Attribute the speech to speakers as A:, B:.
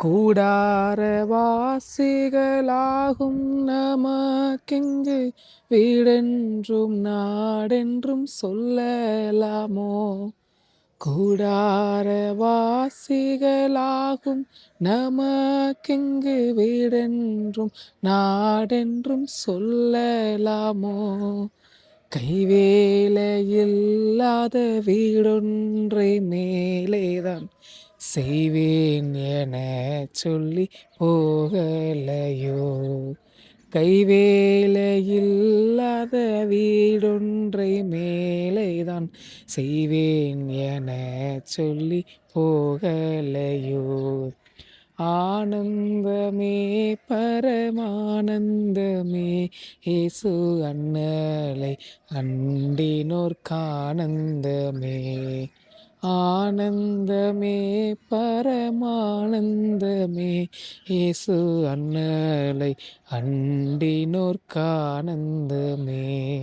A: கூடாரவாசிகளாகும் நமக்கெங்கு வீடென்றும் நாடென்றும் சொல்லலாமோ? கூடாரவாசிகளாகும் நமக்கெங்கு வீடென்றும் நாடென்றும் சொல்லலாமோ? கைவேலையில்லாத வீடொன்றை மேலேதான் செய்வேன் எனச் சொல்லி போகலையோ? கைவேலையில்லாத வீடொன்றை மேலேதான் செய்வேன் எனச் சொல்லி போகலையோ? ஆனந்தமே பரமானந்தமே இயேசு அண்ணலை அண்டினோர்க்கானந்தமே. ஆனந்தமே பரமானந்தமே இயேசு அண்ணலை அண்டினோர்க்கானந்தமே.